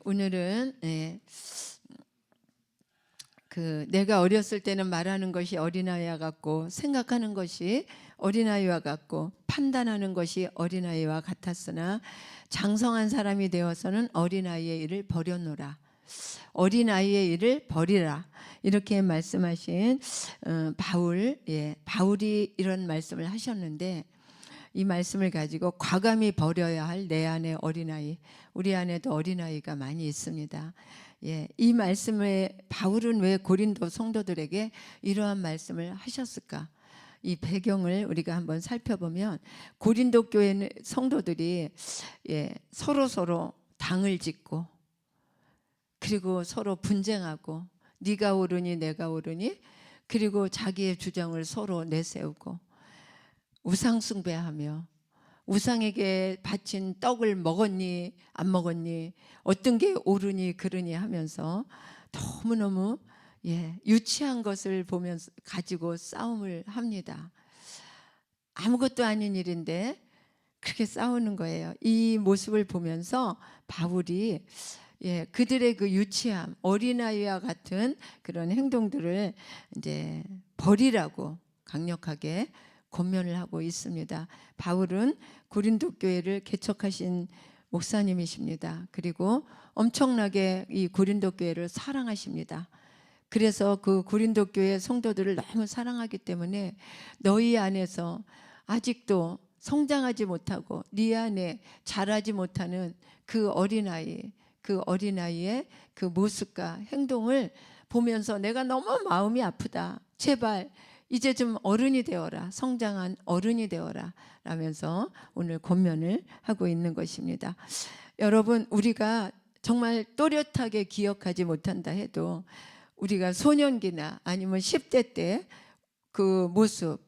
오늘은 내가 어렸을 때는 말하는 것이 어린아이와 같고 생각하는 것이 어린아이와 같고 판단하는 것이 어린아이와 같았으나 장성한 사람이 되어서는 어린아이의 일을 버려놓으라. 어린아이의 일을 버리라. 이렇게 말씀하신 바울이 이런 말씀을 하셨는데, 이 말씀을 가지고 과감히 버려야 할 내 안의 어린아이, 우리 안에도 어린아이가 많이 있습니다. 이 말씀에 바울은 왜 고린도 성도들에게 이러한 말씀을 하셨을까? 이 배경을 우리가 한번 살펴보면, 고린도 교회 성도들이 서로 당을 짓고, 그리고 서로 분쟁하고, 네가 옳으니 내가 옳으니, 그리고 자기의 주장을 서로 내세우고, 우상 숭배하며, 우상에게 바친 떡을 먹었니 안 먹었니, 어떤 게 옳으니 그르니 하면서 너무너무 유치한 것을 보면서 가지고 싸움을 합니다. 아무것도 아닌 일인데 그렇게 싸우는 거예요. 이 모습을 보면서 바울이 그들의 그 유치함, 어린아이와 같은 그런 행동들을 이제 버리라고 강력하게 권면을 하고 있습니다. 바울은 고린도 교회를 개척하신 목사님이십니다. 그리고 엄청나게 이 고린도 교회를 사랑하십니다. 그래서 그 고린도 교회 성도들을 너무 사랑하기 때문에 너희 안에서 아직도 성장하지 못하고 네 안에 자라지 못하는 그 어린아이의 그 모습과 행동을 보면서 내가 너무 마음이 아프다. 제발 이제 좀 어른이 되어라. 성장한 어른이 되어라. 라면서 오늘 권면을 하고 있는 것입니다. 여러분, 우리가 정말 또렷하게 기억하지 못한다 해도 우리가 소년기나 아니면 10대 때 그 모습,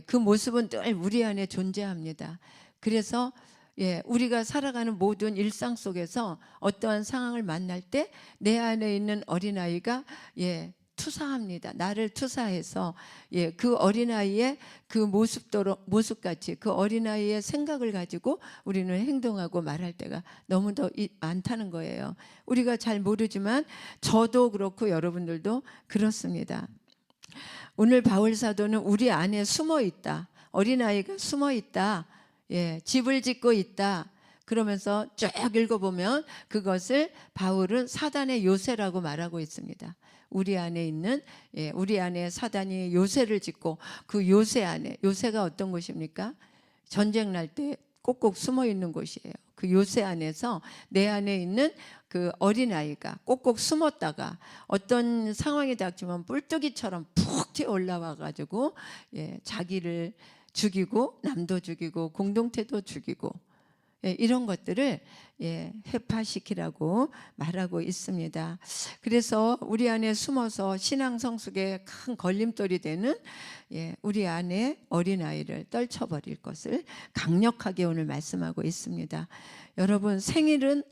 그 모습은 늘 우리 안에 존재합니다. 그래서 우리가 살아가는 모든 일상 속에서 어떠한 상황을 만날 때 내 안에 있는 어린아이가 투사합니다. 나를 투사해서 그 어린아이의 그 모습같이 그 어린아이의 생각을 가지고 우리는 행동하고 말할 때가 너무 더 많다는 거예요. 우리가 잘 모르지만 저도 그렇고 여러분들도 그렇습니다. 오늘 바울 사도는 우리 안에 숨어 있다. 어린아이가 숨어 있다. 집을 짓고 있다. 그러면서 쭉 읽어보면 그것을 바울은 사단의 요새라고 말하고 있습니다. 우리 안에 사단이 요새를 짓고, 그 요새 안에, 요새가 어떤 곳입니까? 전쟁 날 때 꼭꼭 숨어 있는 곳이에요. 그 요새 안에서 내 안에 있는 그 어린아이가 꼭꼭 숨었다가 어떤 상황이 닥치면 뿔뜨기처럼 푹 튀어 올라와 가지고 자기를 죽이고 남도 죽이고 공동체도 죽이고 이런 것들을 회파시키라고 말하고 있습니다. 그래서 우리 안에 숨어서 신앙 성숙에 큰 걸림돌이 되는 우리 안에 어린아이를 떨쳐버릴 것을 강력하게 오늘 말씀하고 있습니다. 여러분, 생일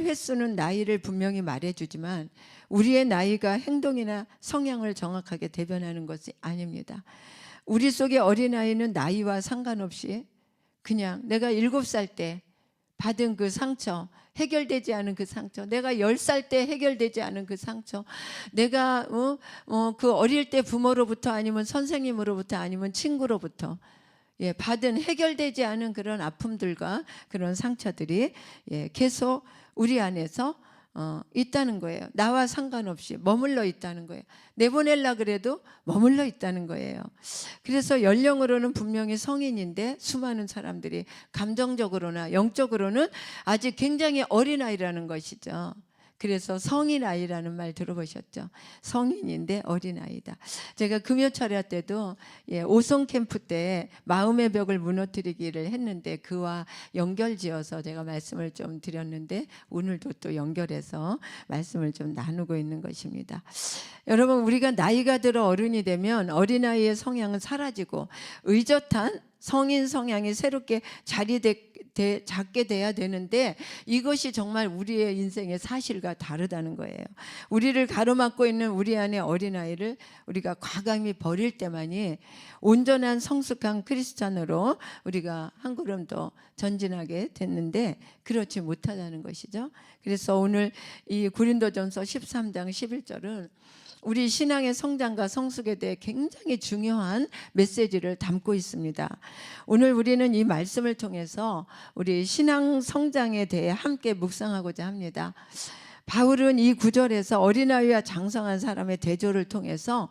횟수는 나이를 분명히 말해주지만 우리의 나이가 행동이나 성향을 정확하게 대변하는 것이 아닙니다. 우리 속의 어린아이는 나이와 상관없이 그냥 내가 7살 때 받은 그 상처, 해결되지 않은 그 상처, 내가 10살 때 해결되지 않은 그 상처, 내가 그 어릴 때 부모로부터 아니면 선생님으로부터 아니면 친구로부터 받은 해결되지 않은 그런 아픔들과 그런 상처들이 계속 우리 안에서 있다는 거예요. 나와 상관없이 머물러 있다는 거예요. 내보내려 그래도 머물러 있다는 거예요. 그래서 연령으로는 분명히 성인인데 수많은 사람들이 감정적으로나 영적으로는 아직 굉장히 어린아이라는 것이죠. 그래서 성인아이라는 말 들어보셨죠? 성인인데 어린아이다. 제가 금요철야 때도 오송 캠프 때 마음의 벽을 무너뜨리기를 했는데 그와 연결지어서 제가 말씀을 좀 드렸는데 오늘도 또 연결해서 말씀을 좀 나누고 있는 것입니다. 여러분, 우리가 나이가 들어 어른이 되면 어린아이의 성향은 사라지고 의젓한 성인 성향이 새롭게 잡게 돼야 되는데 이것이 정말 우리의 인생의 사실과 다르다는 거예요. 우리를 가로막고 있는 우리 안의 어린아이를 우리가 과감히 버릴 때만이 온전한 성숙한 크리스찬으로 우리가 한 걸음 더 전진하게 됐는데 그렇지 못하다는 것이죠. 그래서 오늘 이 고린도전서 13장 11절은 우리 신앙의 성장과 성숙에 대해 굉장히 중요한 메시지를 담고 있습니다. 오늘 우리는 이 말씀을 통해서 우리 신앙 성장에 대해 함께 묵상하고자 합니다. 바울은 이 구절에서 어린아이와 장성한 사람의 대조를 통해서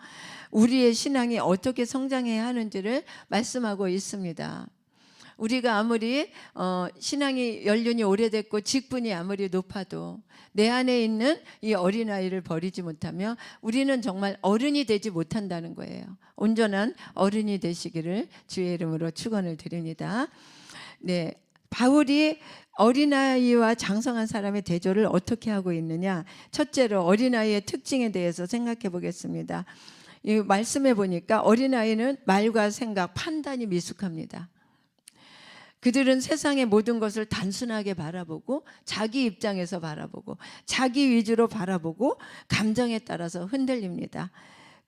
우리의 신앙이 어떻게 성장해야 하는지를 말씀하고 있습니다. 우리가 아무리 신앙이 연륜이 오래됐고 직분이 아무리 높아도 내 안에 있는 이 어린아이를 버리지 못하면 우리는 정말 어른이 되지 못한다는 거예요. 온전한 어른이 되시기를 주의 이름으로 축원을 드립니다. 네, 바울이 어린아이와 장성한 사람의 대조를 어떻게 하고 있느냐. 첫째로 어린아이의 특징에 대해서 생각해 보겠습니다. 이 말씀해 보니까 어린아이는 말과 생각, 판단이 미숙합니다. 그들은 세상의 모든 것을 단순하게 바라보고 자기 입장에서 바라보고 자기 위주로 바라보고 감정에 따라서 흔들립니다.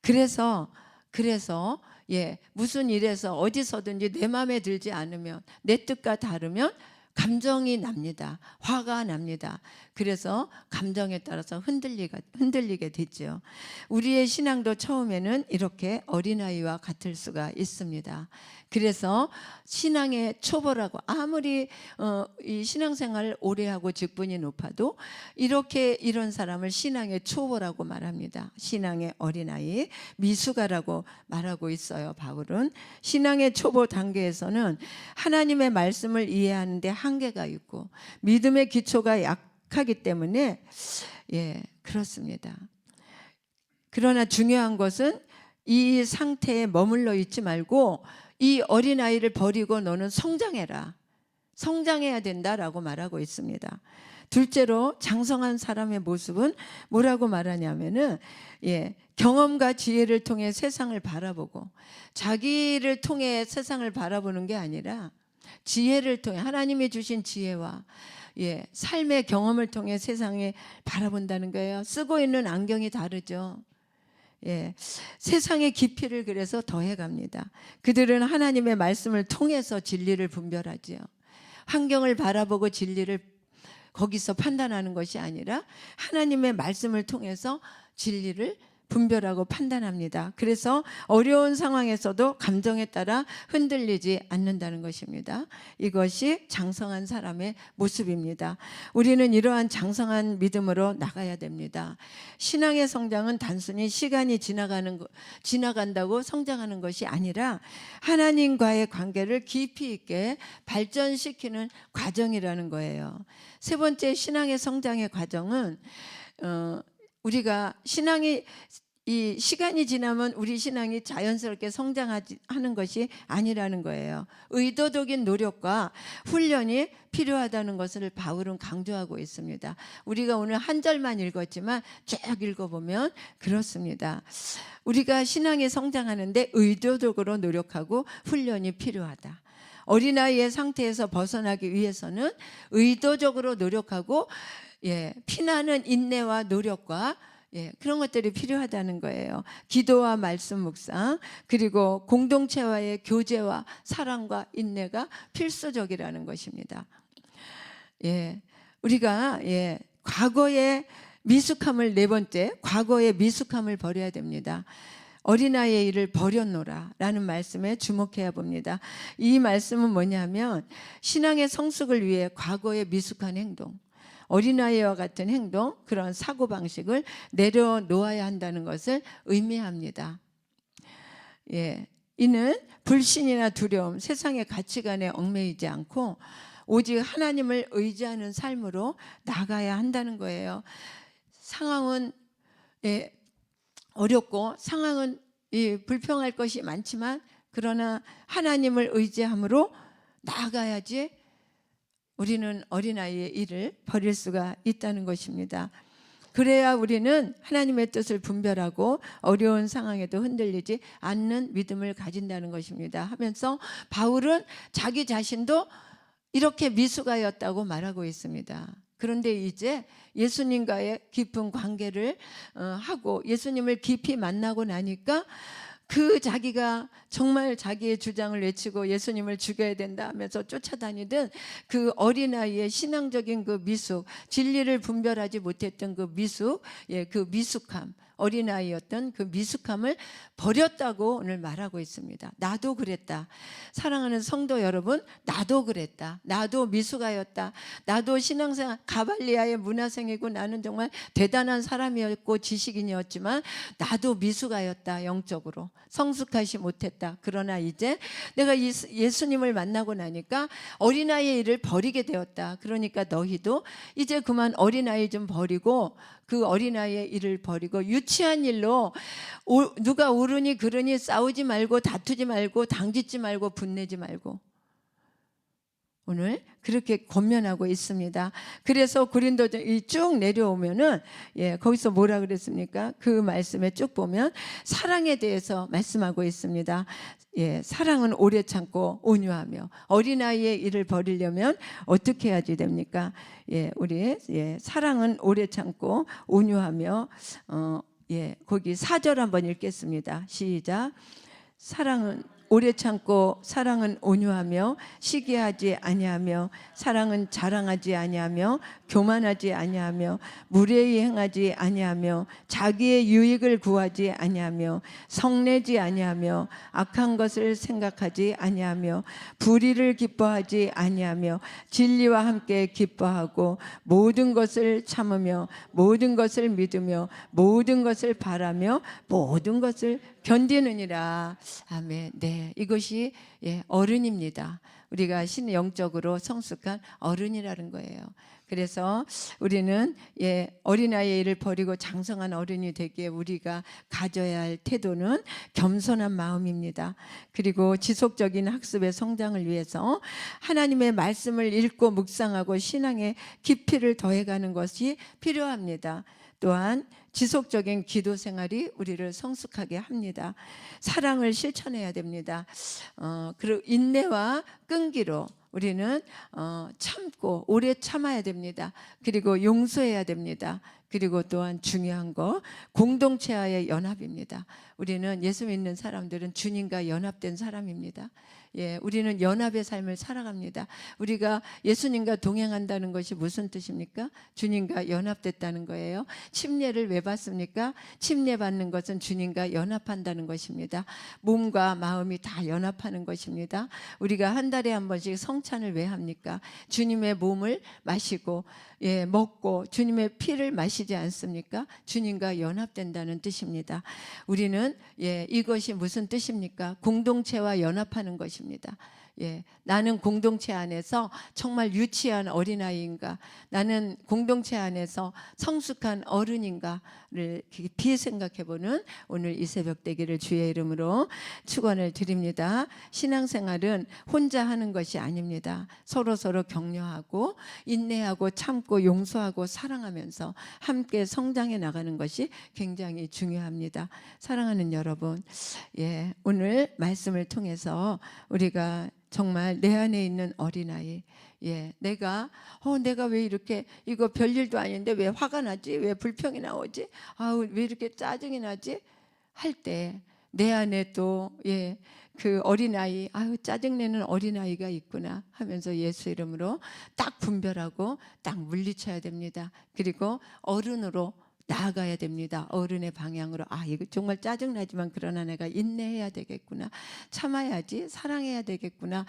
그래서 무슨 일에서 어디서든지 내 마음에 들지 않으면 내 뜻과 다르면 감정이 납니다. 화가 납니다. 그래서 감정에 따라서 흔들리게 됐죠. 우리의 신앙도 처음에는 이렇게 어린아이와 같을 수가 있습니다. 그래서 신앙의 초보라고 아무리 이 신앙생활을 오래 하고 직분이 높아도 이런 사람을 신앙의 초보라고 말합니다. 신앙의 어린아이, 미숙아라고 말하고 있어요. 바울은 신앙의 초보 단계에서는 하나님의 말씀을 이해하는데 한계가 있고 믿음의 기초가 약하기 때문에 그렇습니다. 그러나 중요한 것은 이 상태에 머물러 있지 말고 이 어린아이를 버리고 너는 성장해라. 성장해야 된다라고 말하고 있습니다. 둘째로 장성한 사람의 모습은 뭐라고 말하냐면은 경험과 지혜를 통해 세상을 바라보고 자기를 통해 세상을 바라보는 게 아니라 지혜를 통해 하나님이 주신 지혜와 삶의 경험을 통해 세상을 바라본다는 거예요. 쓰고 있는 안경이 다르죠. 세상의 깊이를 그래서 더해갑니다. 그들은 하나님의 말씀을 통해서 진리를 분별하지요. 환경을 바라보고 진리를 거기서 판단하는 것이 아니라 하나님의 말씀을 통해서 진리를 분별하고 판단합니다. 그래서 어려운 상황에서도 감정에 따라 흔들리지 않는다는 것입니다. 이것이 장성한 사람의 모습입니다. 우리는 이러한 장성한 믿음으로 나가야 됩니다. 신앙의 성장은 단순히 시간이 지나간다고 성장하는 것이 아니라 하나님과의 관계를 깊이 있게 발전시키는 과정이라는 거예요. 세 번째 신앙의 성장의 과정은 우리가 이 시간이 지나면 우리 신앙이 자연스럽게 성장하는 것이 아니라는 거예요. 의도적인 노력과 훈련이 필요하다는 것을 바울은 강조하고 있습니다. 우리가 오늘 한 절만 읽었지만 쭉 읽어보면 그렇습니다. 우리가 신앙이 성장하는데 의도적으로 노력하고 훈련이 필요하다. 어린아이의 상태에서 벗어나기 위해서는 의도적으로 노력하고 피나는 인내와 노력과 그런 것들이 필요하다는 거예요. 기도와 말씀 묵상 그리고 공동체와의 교제와 사랑과 인내가 필수적이라는 것입니다. 우리가 과거의 미숙함을 네 번째 과거의 미숙함을 버려야 됩니다. 어린아이의 일을 버렸노라 라는 말씀에 주목해야 봅니다. 이 말씀은 뭐냐면 신앙의 성숙을 위해 과거의 미숙한 행동 어린아이와 같은 행동, 그런 사고방식을 내려놓아야 한다는 것을 의미합니다. 이는 불신이나 두려움, 세상의 가치관에 얽매이지 않고 오직 하나님을 의지하는 삶으로 나가야 한다는 거예요. 상황은 어렵고 상황은 불평할 것이 많지만 그러나 하나님을 의지함으로 나아가야지 우리는 어린아이의 일을 버릴 수가 있다는 것입니다. 그래야 우리는 하나님의 뜻을 분별하고 어려운 상황에도 흔들리지 않는 믿음을 가진다는 것입니다 하면서 바울은 자기 자신도 이렇게 미숙하였다고 말하고 있습니다. 그런데 이제 예수님과의 깊은 관계를 하고 예수님을 깊이 만나고 나니까 그 자기가 정말 자기의 주장을 외치고 예수님을 죽여야 된다 하면서 쫓아다니던 그 어린아이의 신앙적인 그 미숙, 진리를 분별하지 못했던 그 미숙, 그 미숙함, 어린아이였던 그 미숙함을 버렸다고 오늘 말하고 있습니다. 나도 그랬다. 사랑하는 성도 여러분, 나도 그랬다. 나도 미숙하였다. 나도 신앙생활 가발리아의 문화생이고 나는 정말 대단한 사람이었고 지식인이었지만 나도 미숙하였다. 영적으로 성숙하지 못했다. 그러나 이제 내가 예수님을 만나고 나니까 어린아이의 일을 버리게 되었다. 그러니까 너희도 이제 그만 어린아이 좀 버리고 그 어린아이의 일을 버리고 유치한 일로 누가 옳으니 그르니 싸우지 말고 다투지 말고 당짓지 말고 분내지 말고 오늘 그렇게 권면하고 있습니다. 그래서 고린도전이 쭉 내려오면은 거기서 뭐라 그랬습니까? 그 말씀에 쭉 보면 사랑에 대해서 말씀하고 있습니다. 사랑은 오래 참고 온유하며 어린아이의 일을 버리려면 어떻게 해야지 됩니까? 우리 사랑은 오래 참고 온유하며 거기 4절 한번 읽겠습니다. 시작. 사랑은 오래 참고 사랑은 온유하며 시기하지 아니하며 사랑은 자랑하지 아니하며 교만하지 아니하며 무례히 행하지 아니하며 자기의 유익을 구하지 아니하며 성내지 아니하며 악한 것을 생각하지 아니하며 불의를 기뻐하지 아니하며 진리와 함께 기뻐하고 모든 것을 참으며 모든 것을 믿으며 모든 것을 바라며 모든 것을 견디느니라. 아멘. 네, 이것이 어른입니다. 우리가 영적으로 성숙한 어른이라는 거예요. 그래서 우리는 어린아이의 일을 버리고 장성한 어른이 되기에 우리가 가져야 할 태도는 겸손한 마음입니다. 그리고 지속적인 학습의 성장을 위해서 하나님의 말씀을 읽고 묵상하고 신앙의 깊이를 더해가는 것이 필요합니다. 또한 지속적인 기도 생활이 우리를 성숙하게 합니다. 사랑을 실천해야 됩니다. 그리고 인내와 끈기로 우리는 참고 오래 참아야 됩니다. 그리고 용서해야 됩니다. 그리고 또한 중요한 거 공동체와의 연합입니다. 우리는 예수 믿는 사람들은 주님과 연합된 사람입니다. 우리는 연합의 삶을 살아갑니다. 우리가 예수님과 동행한다는 것이 무슨 뜻입니까? 주님과 연합됐다는 거예요. 침례를 왜 받습니까? 침례 받는 것은 주님과 연합한다는 것입니다. 몸과 마음이 다 연합하는 것입니다. 우리가 한 달에 한 번씩 성찬을 왜 합니까? 주님의 몸을 마시고 먹고 주님의 피를 마시지 않습니까? 주님과 연합된다는 뜻입니다. 우리는 이것이 무슨 뜻입니까? 공동체와 연합하는 것입니다. 나는 공동체 안에서 정말 유치한 어린아이인가, 나는 공동체 안에서 성숙한 어른인가를 깊이 생각해보는 오늘 이 새벽 되기를 주의 이름으로 축원을 드립니다. 신앙생활은 혼자 하는 것이 아닙니다. 서로 격려하고 인내하고 참고 용서하고 사랑하면서 함께 성장해 나가는 것이 굉장히 중요합니다. 사랑하는 여러분, 오늘 말씀을 통해서 우리가 정말 내 안에 있는 어린아이, 내가 왜 이렇게 이거 별일도 아닌데 왜 화가 나지? 왜 불평이 나오지? 왜 이렇게 짜증이 나지? 할 때 내 안에 또 그 어린아이, 짜증내는 어린아이가 있구나 하면서 예수 이름으로 딱 분별하고 딱 물리쳐야 됩니다. 그리고 어른으로 나아가야 됩니다. 어른의 방향으로. 이거 정말 짜증나지만 그러나 내가 인내해야 되겠구나. 참아야지. 사랑해야 되겠구나.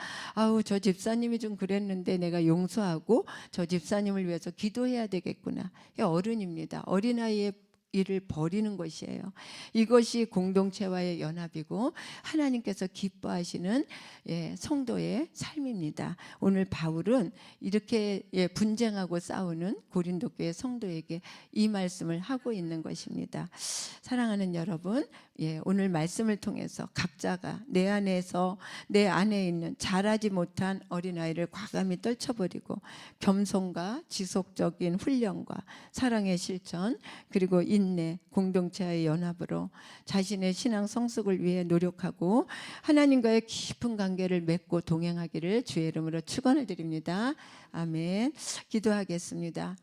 저 집사님이 좀 그랬는데 내가 용서하고 저 집사님을 위해서 기도해야 되겠구나. 어른입니다. 어린아이의 일을 버리는 것이에요. 이것이 공동체와의 연합이고 하나님께서 기뻐하시는 성도의 삶입니다. 오늘 바울은 이렇게 분쟁하고 싸우는 고린도 교회 성도에게 이 말씀을 하고 있는 것입니다. 사랑하는 여러분, 오늘 말씀을 통해서 각자가 내 안에서 내 안에 있는 자라지 못한 어린아이를 과감히 떨쳐버리고 겸손과 지속적인 훈련과 사랑의 실천 그리고 인내, 공동체의 연합으로 자신의 신앙 성숙을 위해 노력하고 하나님과의 깊은 관계를 맺고 동행하기를 주의 이름으로 축원을 드립니다. 아멘. 기도하겠습니다.